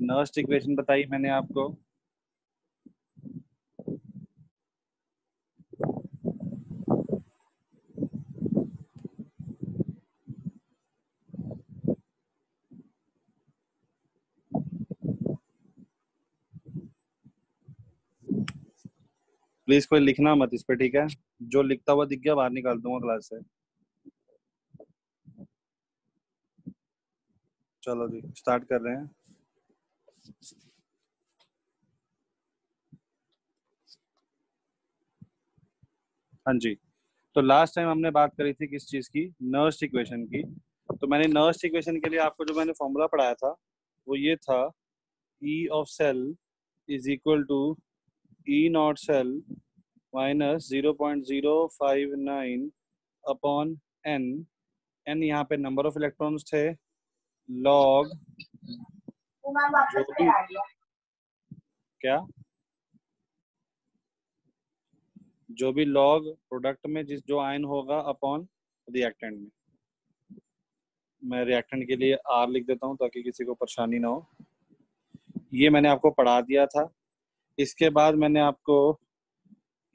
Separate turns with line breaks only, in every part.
Nernst equation बताई मैंने आपको। प्लीज कोई लिखना मत इस पे, ठीक है? जो लिखता हुआ दिख गया बाहर निकाल दूंगा क्लास से। चलो जी स्टार्ट कर रहे हैं। हाँ जी, तो लास्ट टाइम हमने बात करी थी किस चीज की? नर्स्ट इक्वेशन की। तो मैंने नर्स्ट इक्वेशन के लिए आपको जो मैंने फॉर्मूला पढ़ाया था वो ये था, E of cell is equal to E naught cell minus 0.059 upon N. N यहाँ पे नंबर ऑफ इलेक्ट्रॉन्स थे, लॉग जो भी क्या जो भी लॉग प्रोडक्ट में जिस जो आयन होगा अपॉन रिएक्टेंट में। मैं रिएक्टेंट के लिए आर लिख देता हूँ ताकि किसी को परेशानी ना हो। ये मैंने आपको पढ़ा दिया था। इसके बाद मैंने आपको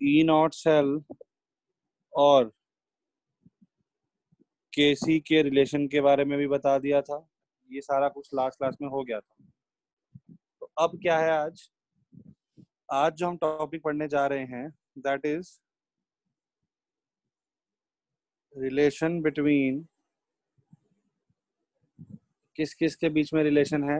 ई नॉट सेल और केसी के रिलेशन के बारे में भी बता दिया था। ये सारा कुछ लास्ट क्लास में हो गया था। तो अब क्या है, आज आज जो हम टॉपिक पढ़ने जा रहे हैं दैट इज रिलेशन बिटवीन, किस किस के बीच में रिलेशन है?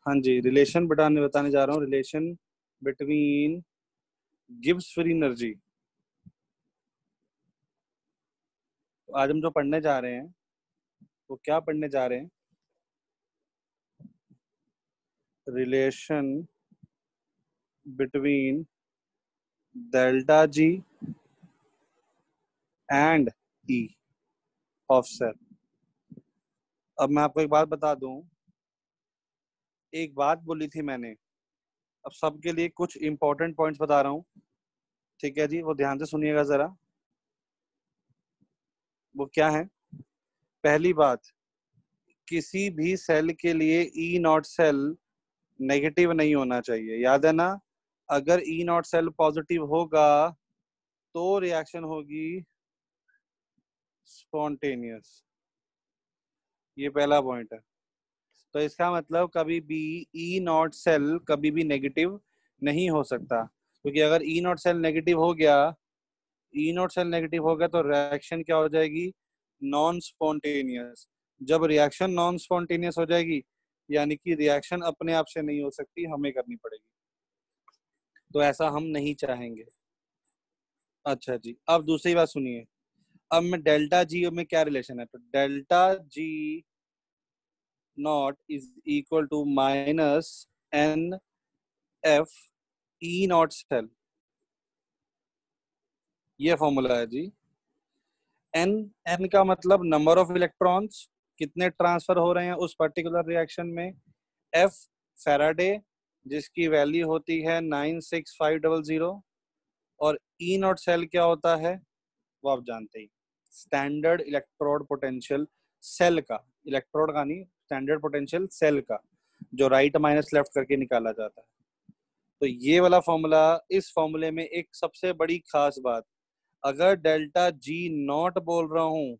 हाँ जी, रिलेशन बताने जा रहा हूँ। Relation between Gibbs free energy. तो आज हम जो पढ़ने जा रहे हैं वो क्या पढ़ने जा रहे हैं? Relation between delta G and E of cell. अब मैं आपको एक बात बता दूं, एक बात बोली थी मैंने, अब सबके लिए कुछ इंपॉर्टेंट पॉइंट्स बता रहा हूँ, ठीक है जी? वो ध्यान से सुनिएगा जरा। वो क्या है? पहली बात, किसी भी सेल के लिए ई नॉट सेल नेगेटिव नहीं होना चाहिए, याद है ना? अगर ई नॉट सेल पॉजिटिव होगा तो रिएक्शन होगी स्पॉन्टेनियस। ये पहला पॉइंट है। तो इसका मतलब कभी भी ई नॉट सेल कभी भी नेगेटिव नहीं हो सकता, क्योंकि अगर ई नॉट सेल नेगेटिव हो गया, ई नॉट सेल नेगेटिव हो गया तो रिएक्शन क्या हो जाएगी? Non spontaneous. जब रिएक्शन नॉन स्पॉन्टेनियस हो जाएगी यानी कि रिएक्शन अपने आप से नहीं हो सकती, हमें करनी पड़ेगी। तो ऐसा हम नहीं चाहेंगे। अच्छा जी, अब दूसरी बात सुनिए। अब मैं डेल्टा जी में क्या रिलेशन है, तो delta G naught is equal to minus N F E naught cell. ये फॉर्मूला है जी। एन, एन का मतलब नंबर ऑफ इलेक्ट्रॉन्स, कितने ट्रांसफर हो रहे हैं उस पर्टिकुलर रिएक्शन में। एफ, फैराडे, जिसकी वैल्यू होती है 96500। और ई नॉट सेल क्या होता है वो आप जानते ही, स्टैंडर्ड इलेक्ट्रोड पोटेंशियल सेल का, इलेक्ट्रोड का नहीं, स्टैंडर्ड पोटेंशियल सेल का, जो राइट माइनस लेफ्ट करके निकाला जाता है। तो ये वाला फॉर्मूला, इस फॉर्मूले में एक सबसे बड़ी खास बात, अगर डेल्टा जी नॉट बोल रहा हूं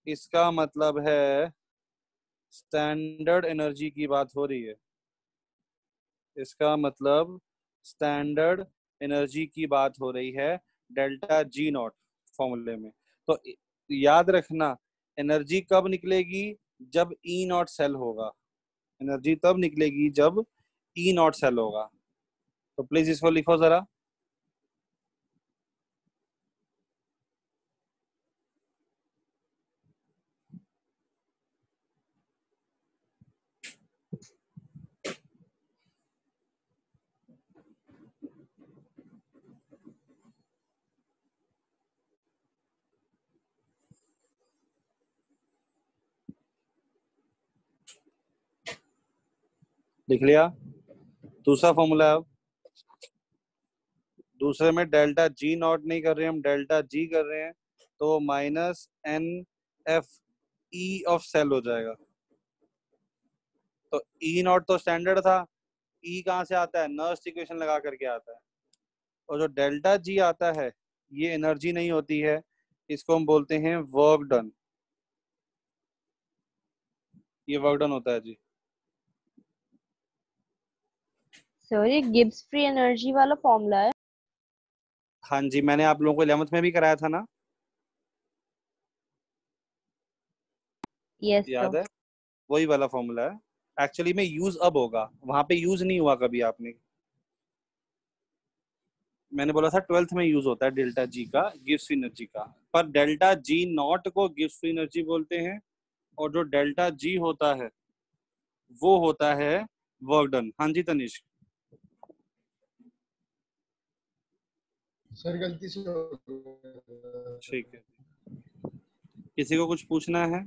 इसका मतलब है स्टैंडर्ड एनर्जी की बात हो रही है। इसका मतलब स्टैंडर्ड एनर्जी की बात हो रही है डेल्टा जी नॉट फॉर्मूले में। तो याद रखना, एनर्जी कब निकलेगी? जब ई नॉट सेल होगा। एनर्जी तब निकलेगी जब ई नॉट सेल होगा। तो प्लीज इसको लिखो जरा। लिख लिया? दूसरा फॉर्मूला है, दूसरे में डेल्टा जी नॉट नहीं कर रहे हैं, हम डेल्टा जी कर रहे हैं, तो minus N F E of cell हो जाएगा। तो ई नॉट तो स्टैंडर्ड था, ई कहाँ से आता है, नर्स्ट इक्वेशन लगा करके आता है। और जो डेल्टा जी आता है ये एनर्जी नहीं होती है, इसको हम बोलते हैं वर्क डन। ये वर्क डन होता है जी।
सर ये गिब्स फ्री एनर्जी वाला फॉर्मूला है।
हाँ जी, मैंने आप लोगों को 11th में भी कराया था ना,
यस
याद
सर।
है? वही वाला फॉर्मूला है। एक्चुअली में यूज अब होगा, वहां पे यूज नहीं हुआ कभी आपने। मैंने बोला था 12th में यूज होता है डेल्टा जी का, गिव्स एनर्जी का। पर डेल्टा जी नॉट को गिव्स एनर्जी बोलते हैं, और जो डेल्टा जी होता है वो होता है वर्क डन। हाँ जी तनिष्क।
सर गलती से हो गया।
ठीक है, किसी को कुछ पूछना है?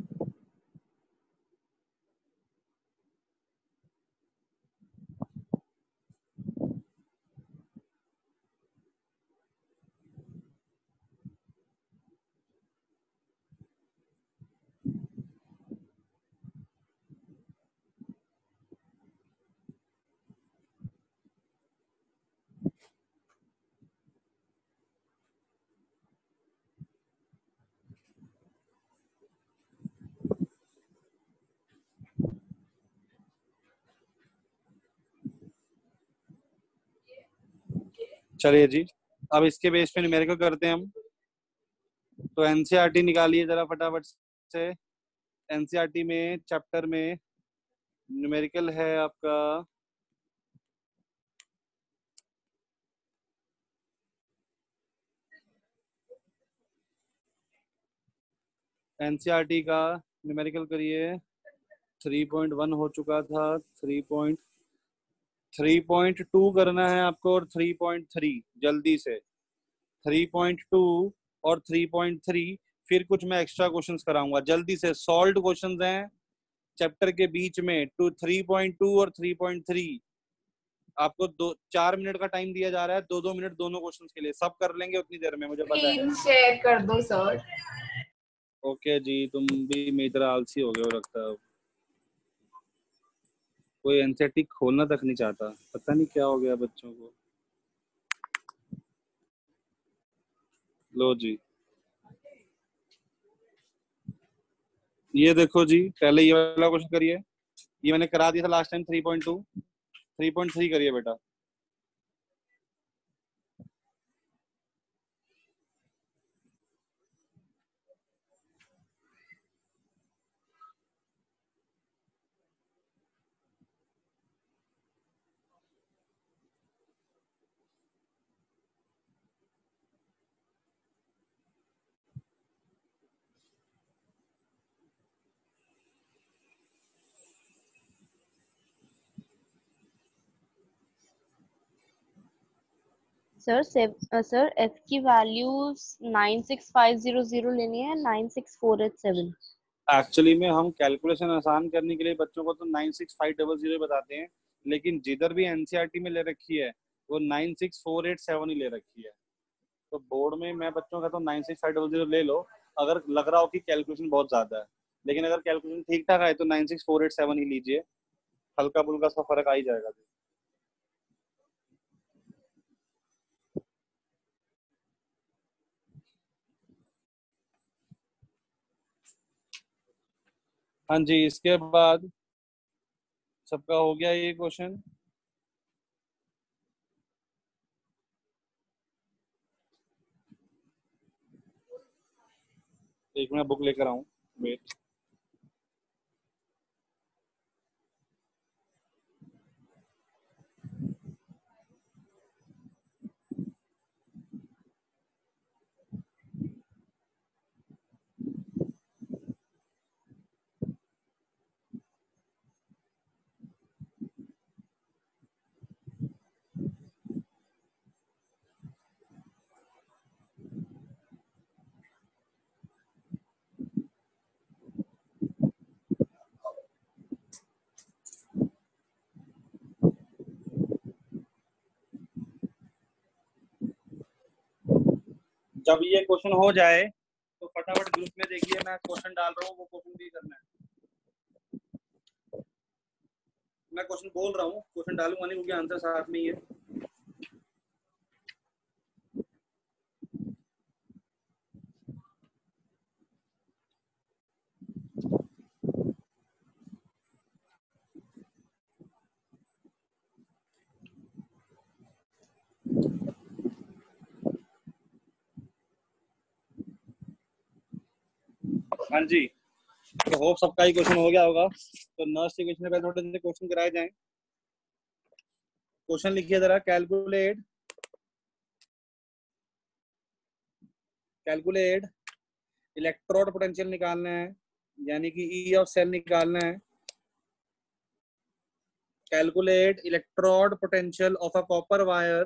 चलिए जी, अब इसके बेस पे न्यूमेरिकल करते हैं हम। तो एनसीईआरटी निकालिए जरा फटाफट से। एनसीईआरटी में चैप्टर में न्यूमेरिकल है आपका एनसीईआरटी का न्यूमेरिकल करिए। 3.1 हो चुका था, 3.2 करना है आपको, और 3.3 जल्दी से। 3.2 और 3.3, फिर कुछ मैं एक्स्ट्रा क्वेश्चंस कराऊंगा जल्दी से। सॉल्व्ड क्वेश्चंस हैं चैप्टर के बीच में, 3.2 और 3.3। आपको 4 मिनट का टाइम दिया जा रहा है, 2-2 मिनट दोनों क्वेश्चंस के लिए। सब कर लेंगे उतनी देर में, मुझे पता है।
स्क्रीन शेयर कर दो सर।
ओके जी, तुम भी मेरी तरह आलसी हो गए हो लगता है। कोई एनसीईआरटी खोलना तक नहीं चाहता, पता नहीं क्या हो गया बच्चों को। लो जी, ये देखो जी, पहले ये वाला क्वेश्चन करिए। ये मैंने करा दिया था लास्ट टाइम। 3.2, 3.3 करिए बेटा।
सर एफ की वैल्यूज 96500 लेनी है, 96487।
एक्चुअली में हम कैलकुलेशन आसान करने के लिए बच्चों को तो 96500 बताते हैं, लेकिन जिधर भी एनसीईआरटी में ले रखी है वो 96487 ही ले रखी है। तो बोर्ड में मैं बच्चों का तो 96500 ले लो, अगर लग रहा हो कि कैलकुलेशन बहुत ज्यादा है। लेकिन अगर कैलकुलेशन ठीक ठाक आए तो 96487 ही लीजिए, हल्का फुल्का सा फर्क आ ही जाएगा। हाँ जी, इसके बाद सबका हो गया ये क्वेश्चन। एक मैं बुक लेकर आऊं, वेट। जब ये क्वेश्चन हो जाए तो फटाफट ग्रुप में देखिए, मैं क्वेश्चन डाल रहा हूँ, वो क्वेश्चन भी करना है। मैं क्वेश्चन बोल रहा हूँ, क्वेश्चन डालूंगा नहीं क्योंकि आंसर साथ में ही है। हाँ जी, तो होप सबका ही क्वेश्चन हो गया होगा। तो नर्स क्वेश्चन से पहले थोड़े से क्वेश्चन कराए जाएं। क्वेश्चन लिखिए जरा, कैलकुलेट इलेक्ट्रोड पोटेंशियल निकालना है, यानी कि ई ऑफ सेल निकालना है। Calculate electrode potential of a copper wire,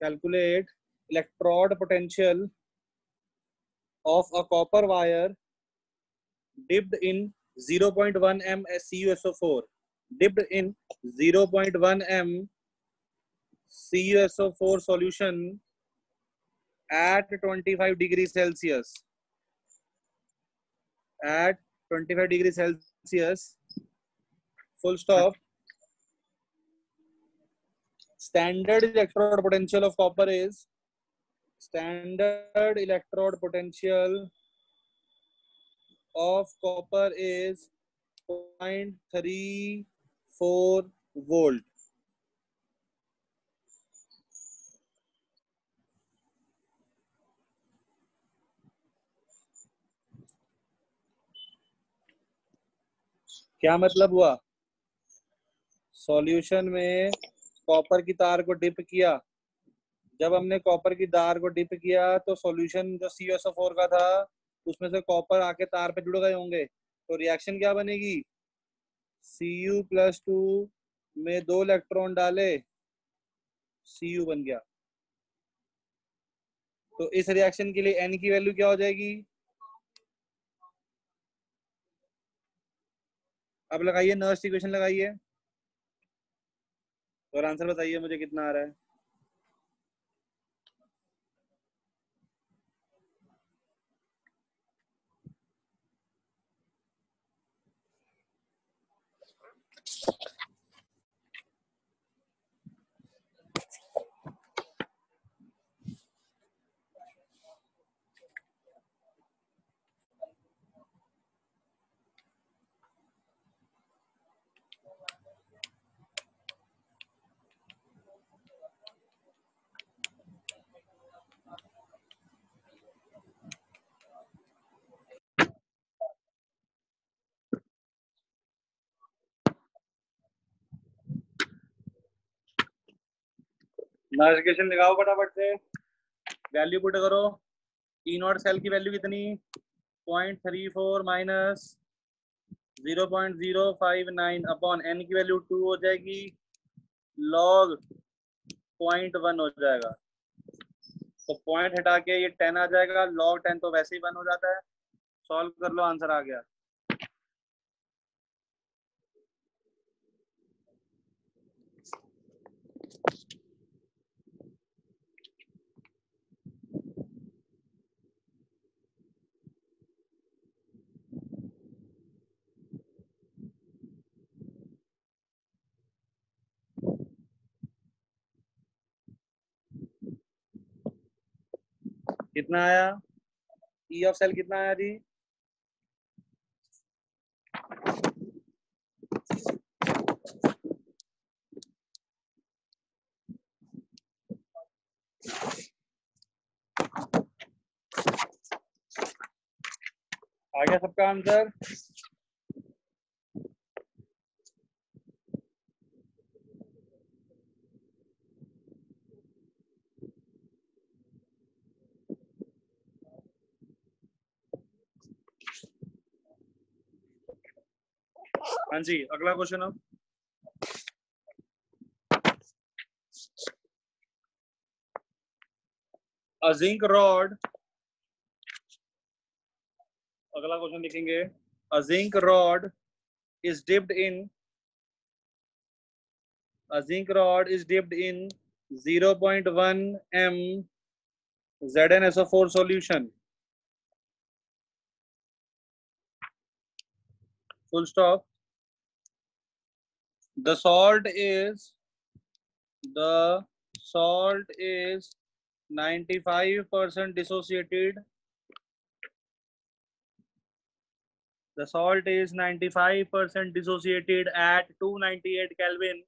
calculate electrode potential of a copper wire dipped in 0.1 m CuSO4, dipped in 0.1 m CuSO4 solution at 25 degrees Celsius, at 25 degrees Celsius, full stop. Standard electrode potential of copper is, standard electrode potential of copper is 0.34 volt. क्या मतलब हुआ? Solution में copper की तार को dip किया। जब हमने कॉपर की तार को डिप किया तो सॉल्यूशन जो CuSO4 का था उसमें से कॉपर आके तार पे जुड़ गए होंगे, तो रिएक्शन क्या बनेगी? Cu+2 में 2 इलेक्ट्रॉन डाले, Cu बन गया। तो इस रिएक्शन के लिए N की वैल्यू क्या हो जाएगी? अब लगाइए, नर्स इक्वेशन लगाइए और आंसर बताइए मुझे कितना आ रहा है। नर्स इक्वेशन लगाओ फटाफट से, वैल्यू पुट करो। ई नॉट सेल की वैल्यू कितनी? 0.34 माइनस 0.059 अपॉन N की वैल्यू 2 हो जाएगी, log 0.1 हो जाएगा। तो पॉइंट हटा के ये 10 आ जाएगा, log 10 तो वैसे ही 1 हो जाता है। सॉल्व कर लो, आंसर आ गया। कितना आया? ई ऑफ सेल कितना आया जी? आ गया सबका आंसर? हाँ जी, अगला क्वेश्चन अब। A zinc rod, अगला क्वेश्चन लिखेंगे। A zinc rod is dipped in, a zinc rod is dipped in 0.1 m ZnSO4 solution. Full stop. The salt is 95% dissociated. The salt is 95% dissociated at 298 Kelvin.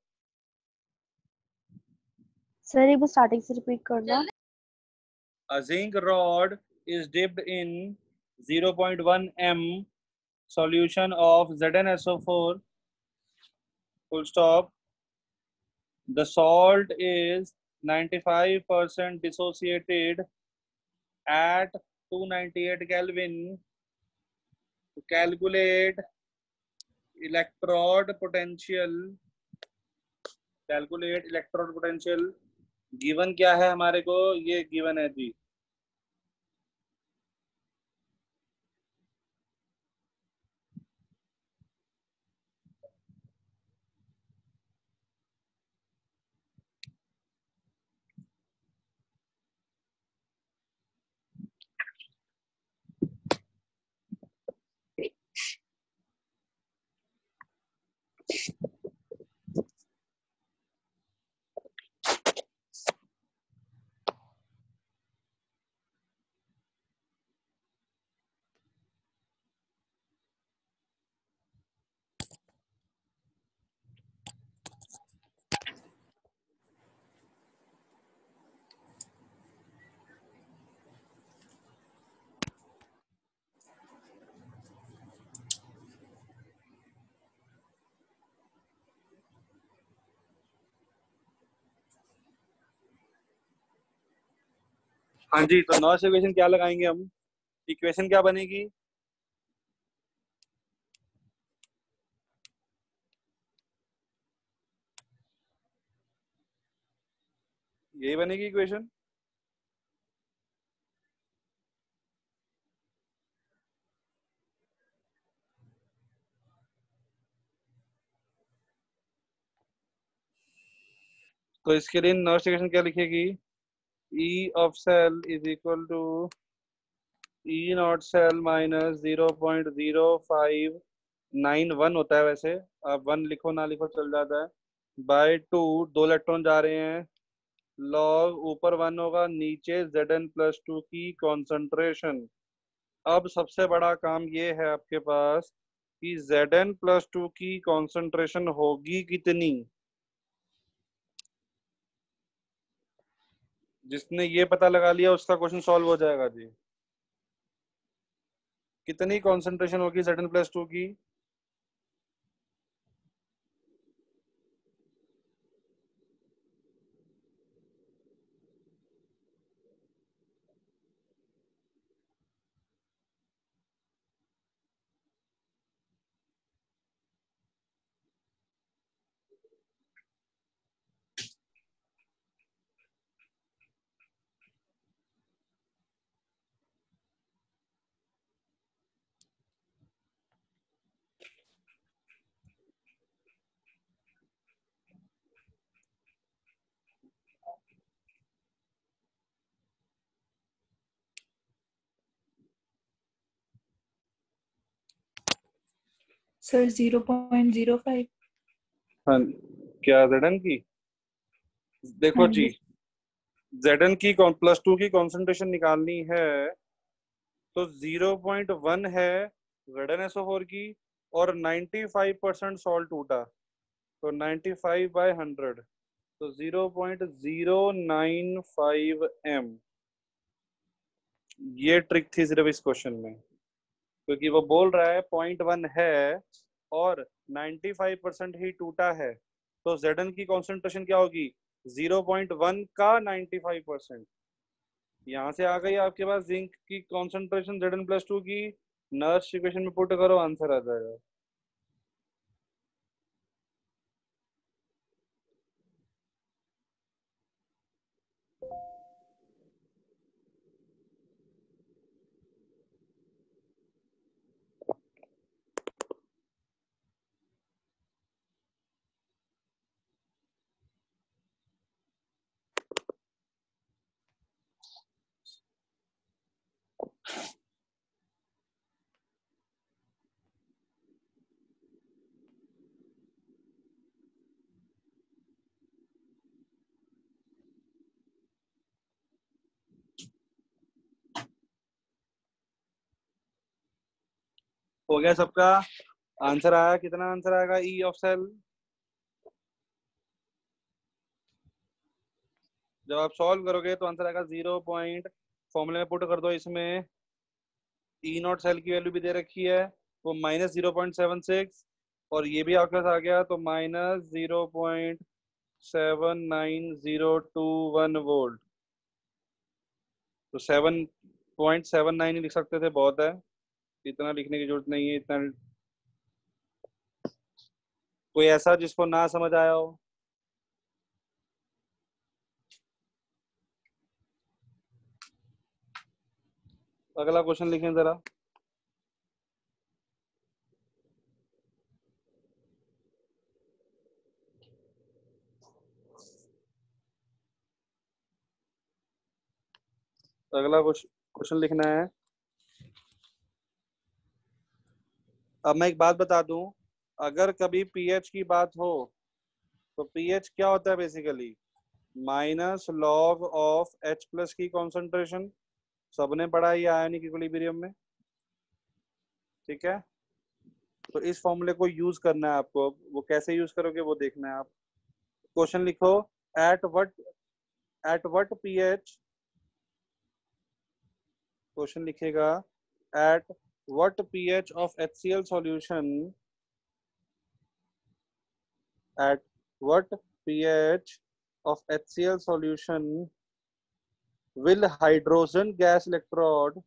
Sir एक बार starting से repeat करना.
A zinc rod is dipped in 0.1 m solution of ZnSO4. Full stop. The salt is 95% dissociated at 298 Kelvin. To calculate electrode potential, given क्या है हमारे को, ये given है जी. हाँ जी, तो नॉइस इक्वेशन क्या लगाएंगे हम? इक्वेशन क्या बनेगी? यही बनेगी इक्वेशन. तो इसके लिए नॉइस इक्वेशन क्या लिखेगी? E of cell is equal to E naught cell minus 0.0591 होता है वैसे. आप 1 लिखो ना लिखो चल जाता है. बाय 2, 2 इलेक्ट्रॉन जा रहे हैं. लॉग ऊपर 1 होगा, नीचे Zn+2 की कॉन्सेंट्रेशन. अब सबसे बड़ा काम ये है आपके पास कि Zn+2 की कॉन्सेंट्रेशन होगी कितनी. जिसने ये पता लगा लिया उसका क्वेश्चन सॉल्व हो जाएगा जी. कितनी कॉन्सेंट्रेशन होगी Zn+2 की?
सर 0.05.
हाँ, क्या Zn की? देखो
हाँ
जी,
जी.
Zn की +2 की कॉन्सेंट्रेशन निकालनी है तो 0.1 है ZnSO4 की और 95% सॉल्ट टूटा तो 95/100 तो 0.095 m. ये ट्रिक थी सिर्फ इस क्वेश्चन में, क्योंकि वो बोल रहा है 0.1 है और 95% ही टूटा है तो Zn की कॉन्सेंट्रेशन क्या होगी? 0.1 का 95%. यहाँ से आ गई आपके पास जिंक की कॉन्सेंट्रेशन Zn+2 की. नर्स इक्वेशन में पुट करो, आंसर आ जाएगा. हो गया सबका आंसर आया? कितना आंसर आएगा ई ऑफ सेल? जब आप सॉल्व करोगे तो आंसर आएगा 0 पॉइंट, फॉर्मूले में पुट कर दो। इसमें ई नॉट सेल की वैल्यू भी दे रखी है, वो -0.76, और ये भी आपके पास आ गया तो -0.79021 वोल्ट। तो 7.79 ही लिख सकते थे, बहुत है, इतना लिखने की जरूरत नहीं है। इतना कोई ऐसा जिसको ना समझ आया हो? अगला क्वेश्चन लिखें जरा। अगला क्वेश्चन लिखना है। अब मैं एक बात बता दूं, अगर कभी पीएच की बात हो तो पीएच क्या होता है basically? Minus log of H plus की कॉन्सेंट्रेशन। सबने पढ़ा है ये आयनिक इक्विलिब्रियम में, ठीक है? तो इस फॉर्मूले को यूज करना है आपको। वो कैसे यूज करोगे वो देखना है आप। क्वेश्चन लिखो, एट व्हाट पीएच, क्वेश्चन लिखेगा at what pH of HCl solution, at what pH of HCl solution will hydrogen gas electrode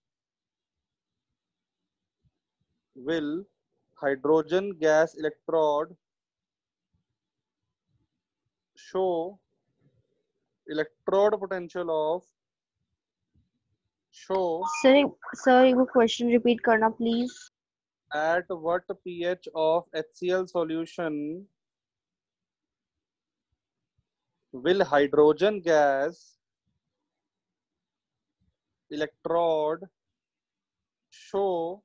show electrode potential of
sir एक क्वेश्चन रिपीट करना please.
at what pH of HCl solution will hydrogen gas electrode show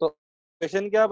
तो question क्या